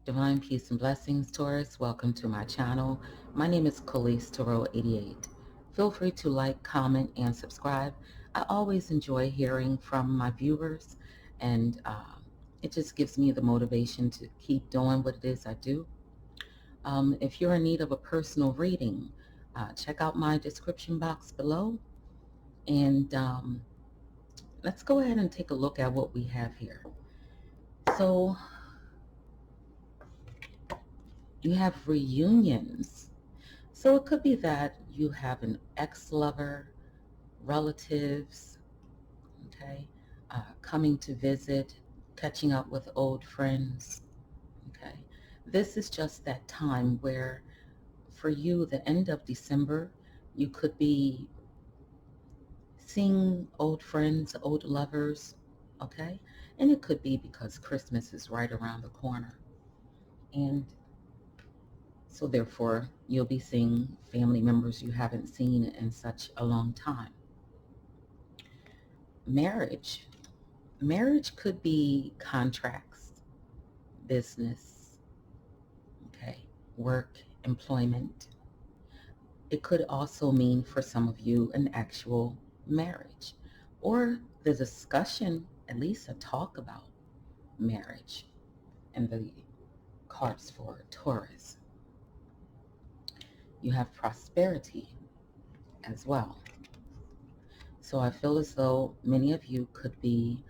Divine peace and blessings, Taurus. Welcome to my channel. My name is Collease88. Feel free to like, comment, and subscribe. I always enjoy hearing from my viewers, and it just gives me the motivation to keep doing what it is I do. If you're in need of a personal reading, check out my description box below, and let's go ahead and take a look at what we have here. So you have reunions. So it could be that you have an ex-lover, relatives, okay, coming to visit, catching up with old friends, okay. This is just that time where, for you, the end of December, you could be seeing old friends, old lovers, okay. And it could be because Christmas is right around the corner. And so therefore, you'll be seeing family members you haven't seen in such a long time. Marriage. Marriage could be contracts, business, okay, work, employment. It could also mean for some of you an actual marriage or the discussion, at least a talk about marriage, and the cards for Taurus. You have prosperity as well. So I feel as though many of you could be,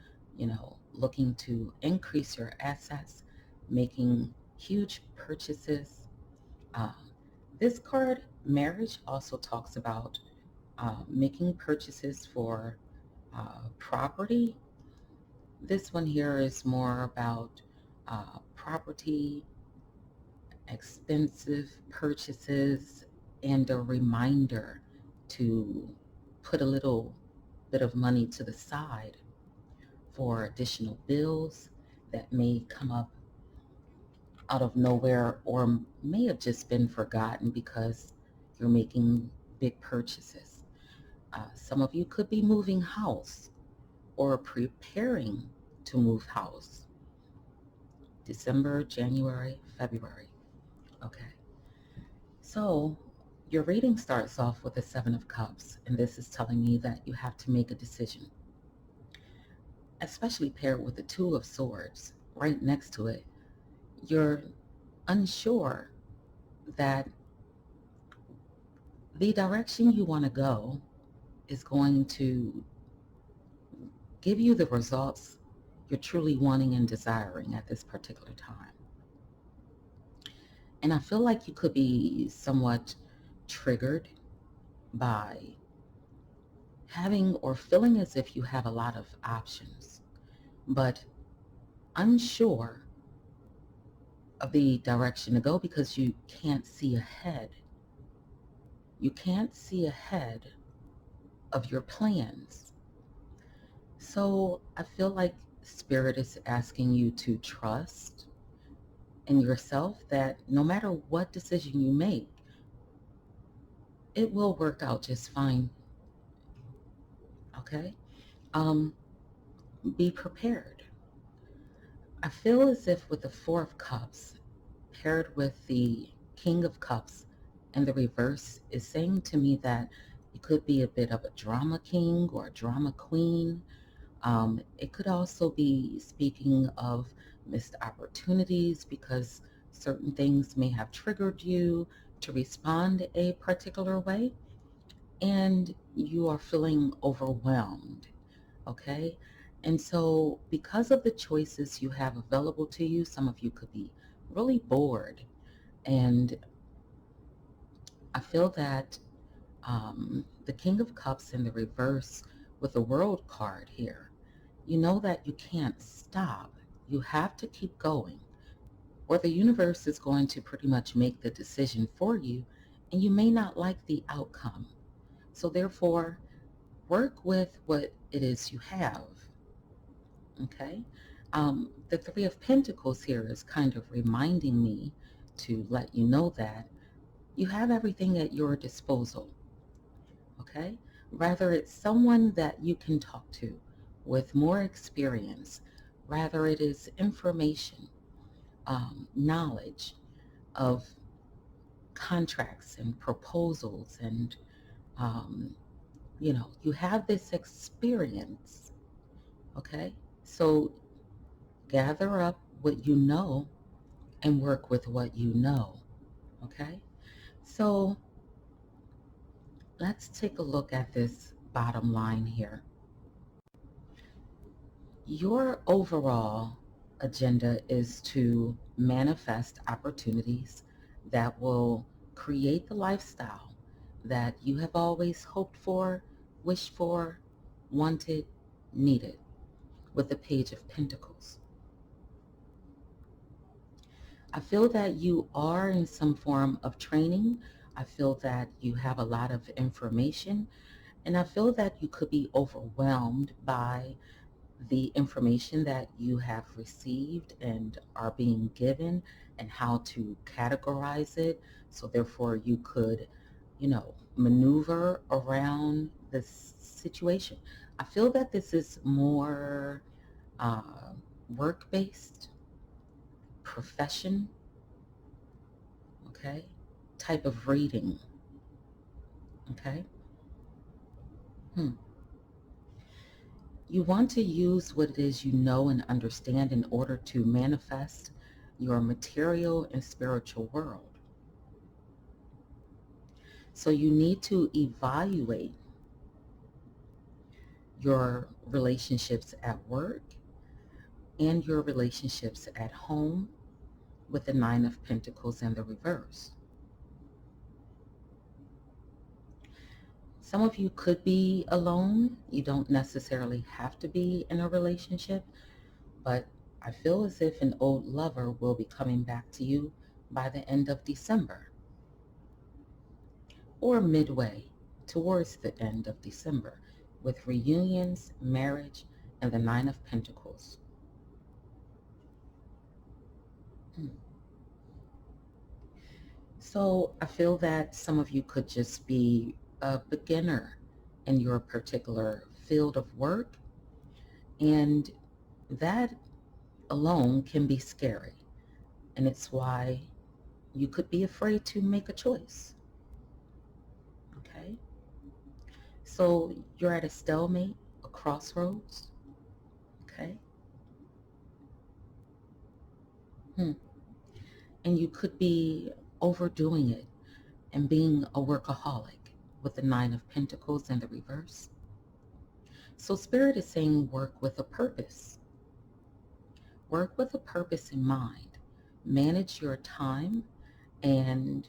looking to increase your assets, making huge purchases. Uh, this card, marriage, also talks about making purchases for property. This one here is more about property, expensive purchases, and a reminder to put a little bit of money to the side for additional bills that may come up out of nowhere or may have just been forgotten because you're making big purchases. Some of you could be moving house or preparing to move house. December, January, February. Okay. So your reading starts off with the Seven of Cups, and this is telling me that you have to make a decision, especially paired with the Two of Swords right next to it. You're unsure that the direction you want to go is going to give you the results you're truly wanting and desiring at this particular time. And I feel like you could be somewhat triggered by having or feeling as if you have a lot of options, but unsure of the direction to go because you can't see ahead. You can't see ahead of your plans. So I feel like Spirit is asking you to trust in yourself that no matter what decision you make, it will work out just fine. Okay? Um, be prepared. I feel as if with the Four of Cups paired with the King of Cups and the reverse is saying to me that you could be a bit of a drama king or a drama queen. It could also be speaking of missed opportunities because certain things may have triggered you to respond a particular way and you are feeling overwhelmed, okay? And so because of the choices you have available to you, some of you could be really bored. And I feel that the King of Cups in the reverse with the World card here, you know that you can't stop. You have to keep going, or the universe is going to pretty much make the decision for you, and you may not like the outcome. So therefore, work with what it is you have, okay? The Three of Pentacles here is kind of reminding me to let you know that you have everything at your disposal, okay? Rather it's someone that you can talk to with more experience, rather it is information. knowledge of contracts and proposals, and um, you have this experience. Okay, so gather up what you know and work with what you know. Okay, so let's take a look at this bottom line here. Your overall agenda is to manifest opportunities that will create the lifestyle that you have always hoped for, wished for, wanted, needed, with the Page of Pentacles. I feel that you are in some form of training. I feel that you have a lot of information, and I feel that you could be overwhelmed by the information that you have received and are being given, and how to categorize it. So therefore you could, maneuver around this situation. I feel that this is more uh, work-based, profession, okay, type of reading, okay? Hmm. You want to use what it is you know and understand in order to manifest your material and spiritual world. So you need to evaluate your relationships at work and your relationships at home with the Nine of Pentacles and the reverse. Some of you could be alone. You don't necessarily have to be in a relationship, but I feel as if an old lover will be coming back to you by the end of December, or midway towards the end of December, with reunions, marriage, and the Nine of Pentacles. Hmm. So I feel that some of you could just be a beginner in your particular field of work, and that alone can be scary. And it's why you could be afraid to make a choice. Okay? So you're at a stalemate, a crossroads. Okay? Hmm. And you could be overdoing it and being a workaholic with the Nine of Pentacles and the reverse. So Spirit is saying work with a purpose. Work with a purpose in mind. Manage your time, and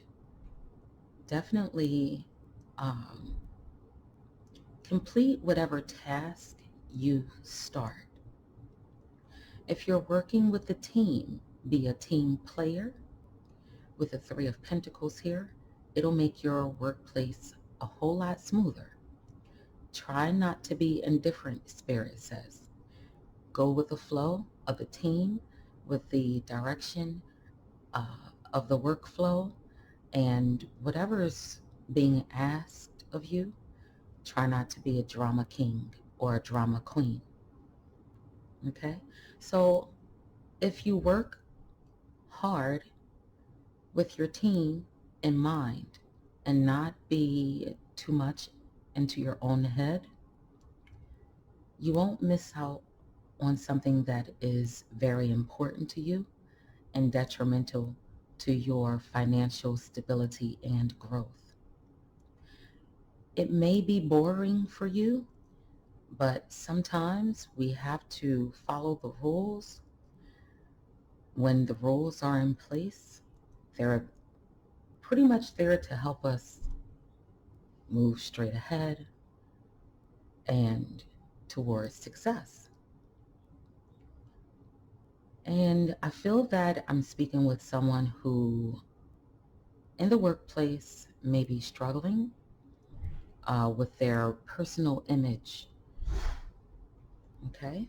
definitely um, complete whatever task you start. If you're working with a team, be a team player. With the Three of Pentacles here, it'll make your workplace a whole lot smoother. Try not to be indifferent, Spirit says. Go with the flow of the team, with the direction of the workflow, and whatever is being asked of you. Try not to be a drama king or a drama queen. Okay? So if you work hard with your team in mind and not be too much into your own head, you won't miss out on something that is very important to you and detrimental to your financial stability and growth. It may be boring for you, but sometimes we have to follow the rules. When the rules are in place, they're pretty much there to help us move straight ahead and towards success. And I feel that I'm speaking with someone who in the workplace may be struggling with their personal image. Okay?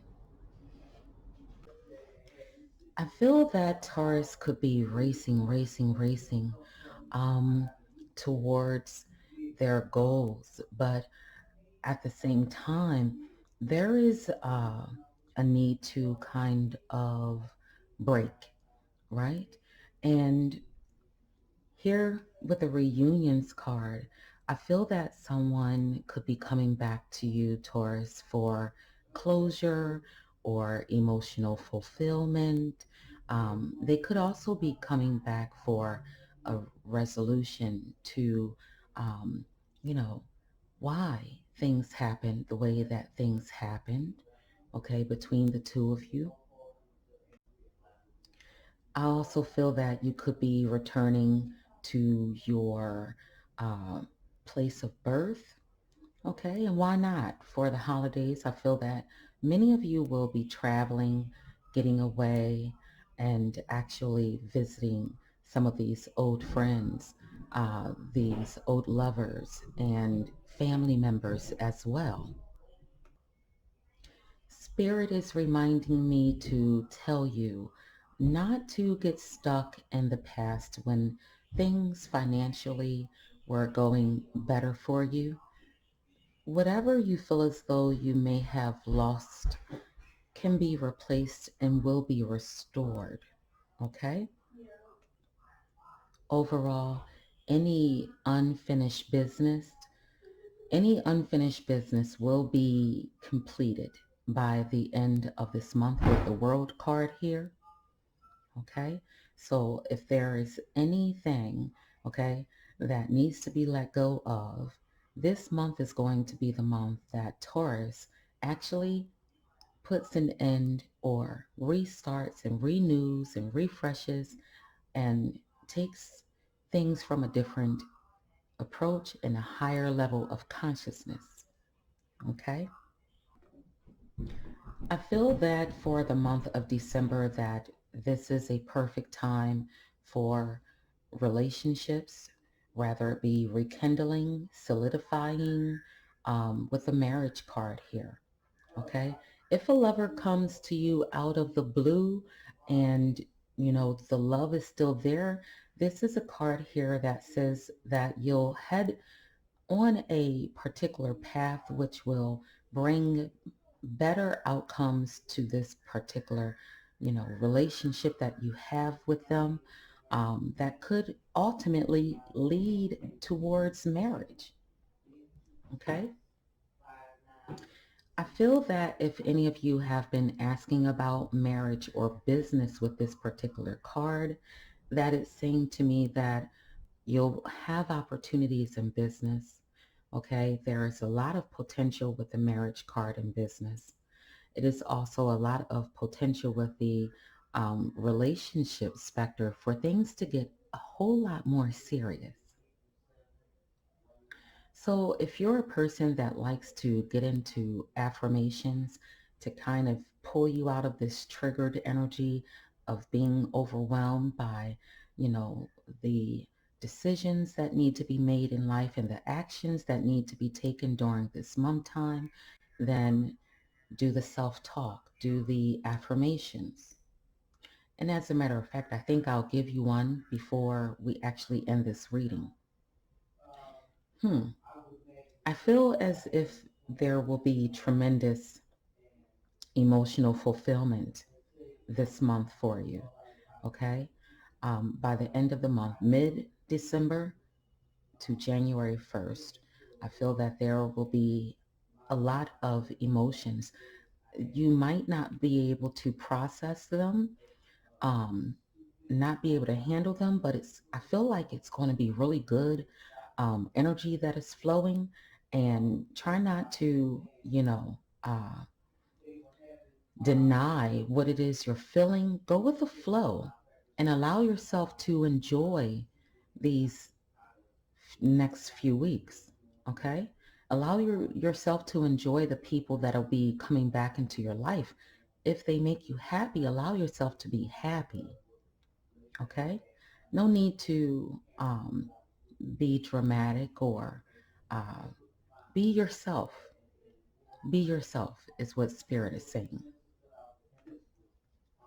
I feel that Taurus could be racing um, towards their goals, but at the same time, there is a need to kind of break, right? And here with the reunions card, I feel that someone could be coming back to you, Taurus, for closure or emotional fulfillment. They could also be coming back for a resolution to, um, you know, why things happened the way that things happened, okay, between the two of you. I also feel that you could be returning to your uh, place of birth. Okay, and why not? For the holidays, I feel that many of you will be traveling, getting away, and actually visiting some of these old friends, these old lovers, and family members as well. Spirit is reminding me to tell you not to get stuck in the past when things financially were going better for you. Whatever you feel as though you may have lost can be replaced and will be restored. Okay? Overall, any unfinished business, any unfinished business will be completed by the end of this month with the World card here. Okay, so if there is anything, okay, that needs to be let go of, this month is going to be the month that Taurus actually puts an end or restarts and renews and refreshes and takes things from a different approach and a higher level of consciousness. Okay, I feel that for the month of December that this is a perfect time for relationships, rather it be rekindling, solidifying, with a marriage card here. Okay. If a lover comes to you out of the blue and the love is still there, this is a card here that says that you'll head on a particular path which will bring better outcomes to this particular, relationship that you have with them, that could ultimately lead towards marriage. Okay. I feel that if any of you have been asking about marriage or business with this particular card, that it's saying to me that you'll have opportunities in business. Okay, there is a lot of potential with the marriage card in business. It is also a lot of potential with the relationship specter for things to get a whole lot more serious. So if you're a person that likes to get into affirmations to kind of pull you out of this triggered energy of being overwhelmed by, you know, the decisions that need to be made in life and the actions that need to be taken during this month time, then do the self-talk, do the affirmations. And as a matter of fact, I think I'll give you one before we actually end this reading. Hmm. I feel as if there will be tremendous emotional fulfillment this month for you, okay? By the end of the month, mid-December to January 1st, I feel that there will be a lot of emotions. You might not be able to process them, um, not be able to handle them, but I feel like it's going to be really good energy that is flowing, and try not to, deny what it is you're feeling. Go with the flow and allow yourself to enjoy these next few weeks. Okay? Allow yourself to enjoy the people that'll be coming back into your life. If they make you happy, allow yourself to be happy. Okay? No need to be dramatic or uh, be yourself. Be yourself is what Spirit is saying.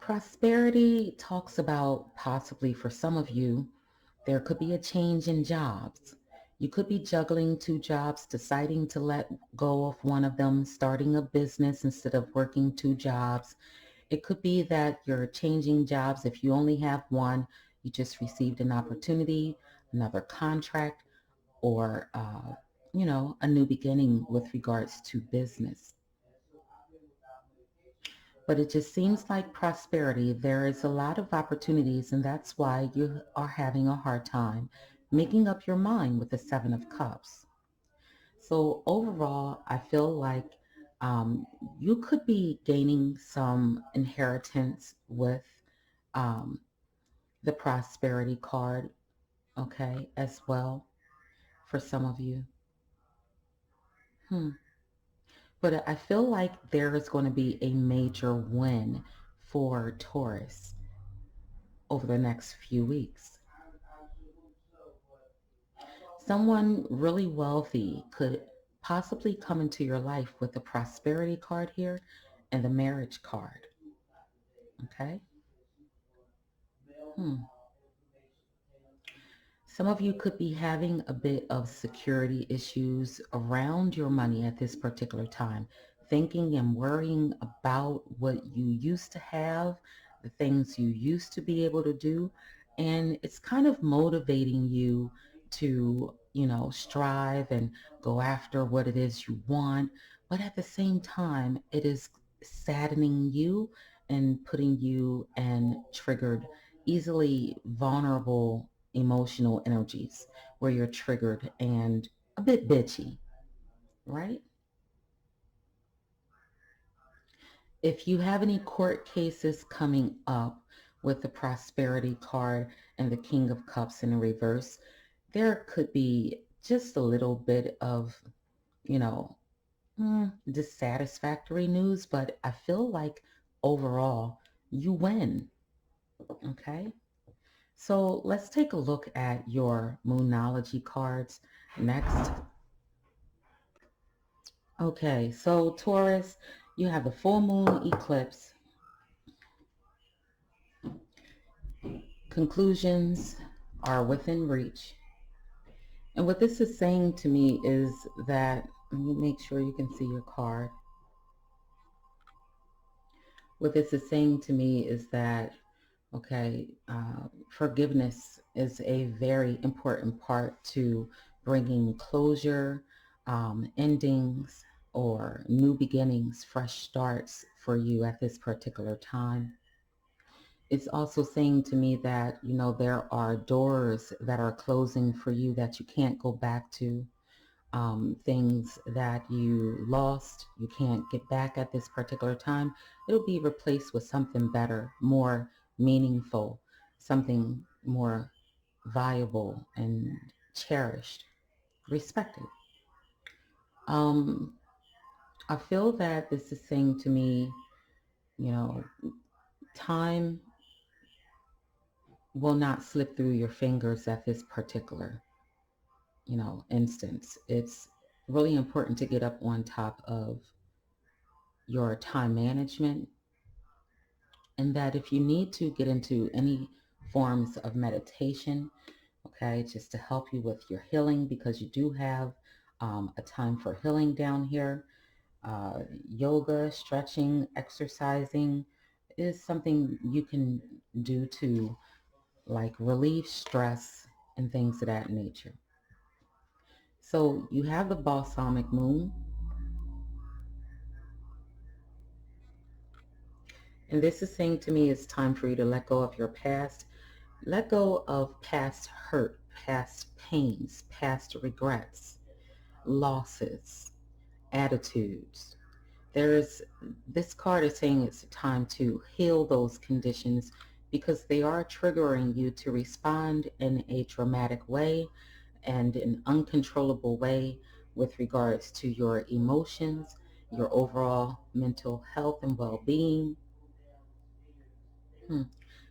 Prosperity talks about possibly for some of you, there could be a change in jobs. You could be juggling two jobs, deciding to let go of one of them, starting a business instead of working two jobs. It could be that you're changing jobs. If you only have one, You just received an opportunity, another contract, or, a new beginning with regards to business. But it just seems like prosperity, there is a lot of opportunities, and that's why you are having a hard time making up your mind with the Seven of Cups. So overall, I feel like um, you could be gaining some inheritance with um, the prosperity card, okay, as well for some of you. Hmm. But I feel like there is going to be a major win for Taurus over the next few weeks. Someone really wealthy could possibly come into your life with the prosperity card here and the marriage card. Okay? Hmm. Some of you could be having a bit of security issues around your money at this particular time, thinking and worrying about what you used to have, the things you used to be able to do, and it's kind of motivating you to, strive and go after what it is you want, but at the same time, it is saddening you and putting you in triggered, easily vulnerable emotional energies where you're triggered and a bit bitchy, right? If you have any court cases coming up with the prosperity card and the King of Cups in reverse, there could be just a little bit of, you know, dissatisfactory news, but I feel like overall you win, okay? So let's take a look at your Moonology cards next. Okay, so Taurus, you have the full moon eclipse. Conclusions are within reach. And what this is saying to me is that, let me make sure you can see your card. What this is saying to me is that, okay, forgiveness is a very important part to bringing closure, endings, or new beginnings, fresh starts for you at this particular time. It's also saying to me that, there are doors that are closing for you that you can't go back to. Things that you lost, you can't get back at this particular time. It'll be replaced with something better, more meaningful, something more viable and cherished, respected. Um, I feel that this is saying to me, you know, time will not slip through your fingers at this particular, instance. It's really important to get up on top of your time management, and that if you need to get into any forms of meditation, okay, just to help you with your healing, because you do have a time for healing down here. Yoga, stretching, exercising is something you can do to like relieve stress and things of that nature. So you have the balsamic moon, and this is saying to me it's time for you to let go of your past. Let go of past hurt, past pains, past regrets, losses, attitudes. There's This card is saying it's time to heal those conditions because they are triggering you to respond in a dramatic way and an uncontrollable way with regards to your emotions, your overall mental health and well-being. Hmm.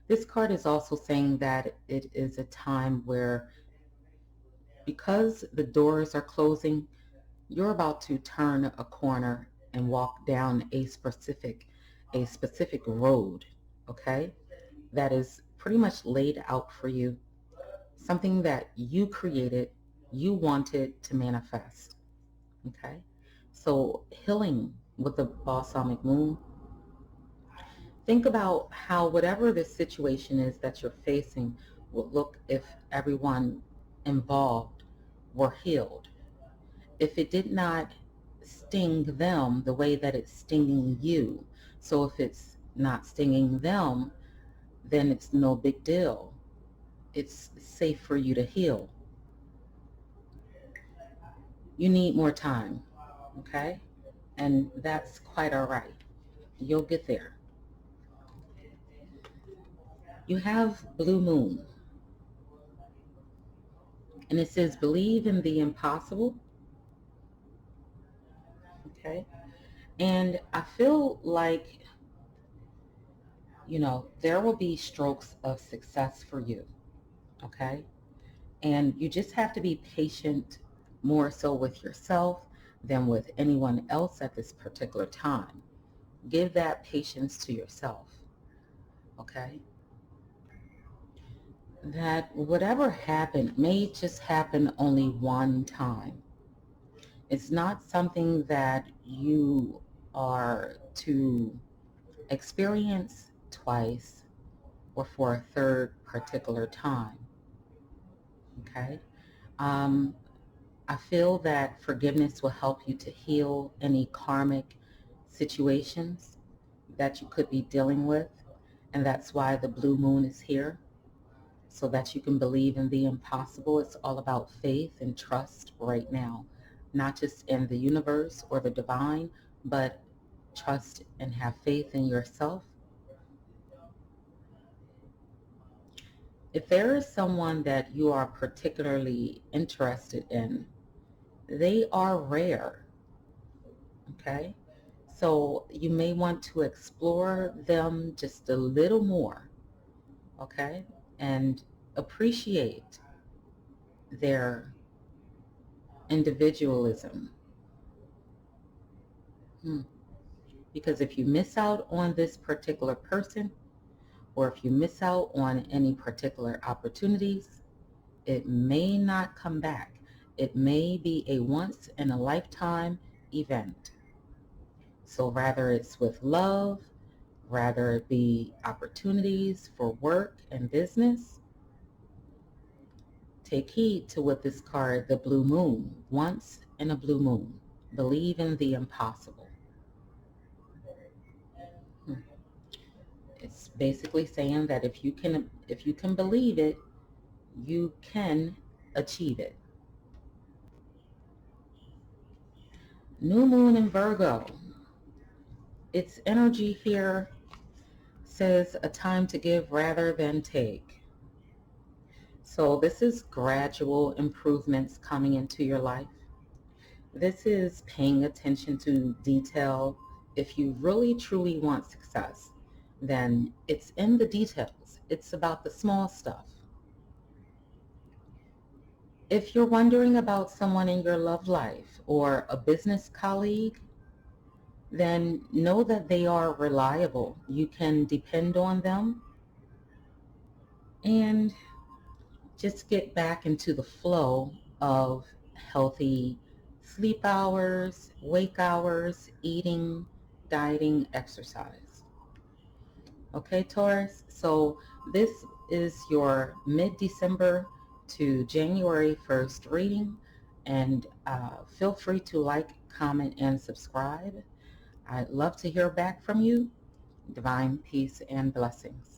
This card is also saying that it is a time where, because the doors are closing, you're about to turn a corner and walk down a specific road, okay? That is pretty much laid out for you, something that you created, you wanted to manifest, okay? So healing with the balsamic moon, think about how whatever the situation is that you're facing, would look if everyone involved were healed. If it did not sting them the way that it's stinging you. So if it's not stinging them, then it's no big deal. It's safe for you to heal. You need more time, okay? And that's quite all right. You'll get there. You have blue moon, and it says believe in the impossible, okay? And I feel like, there will be strokes of success for you, okay? And you just have to be patient more so with yourself than with anyone else at this particular time. Give that patience to yourself, okay? That whatever happened may just happen only one time. It's not something that you are to experience twice or for a third particular time, okay? Um, I feel that forgiveness will help you to heal any karmic situations that you could be dealing with, and that's why the blue moon is here, so that you can believe in the impossible. It's all about faith and trust right now, not just in the universe or the divine, but trust and have faith in yourself. If there is someone that you are particularly interested in, they are rare, okay? So you may want to explore them just a little more, okay? And appreciate their individualism. Because if you miss out on this particular person, or if you miss out on any particular opportunities, it may not come back. It may be a once in a lifetime event. So rather it's with love, rather it be opportunities for work and business, take heed to what this card, the blue moon, once in a blue moon. Believe in the impossible. It's basically saying that if you can believe it, you can achieve it. New moon in Virgo. Its energy here says a time to give rather than take. So this is gradual improvements coming into your life. This is paying attention to detail. If you really truly want success, then it's in the details. It's about the small stuff. If you're wondering about someone in your love life or a business colleague, then know that they are reliable. You can depend on them, and just get back into the flow of healthy sleep hours, wake hours, eating, dieting, exercise. Okay, Taurus? So this is your mid-December to January 1st reading, and feel free to like, comment, and subscribe. I'd love to hear back from you. Divine peace and blessings.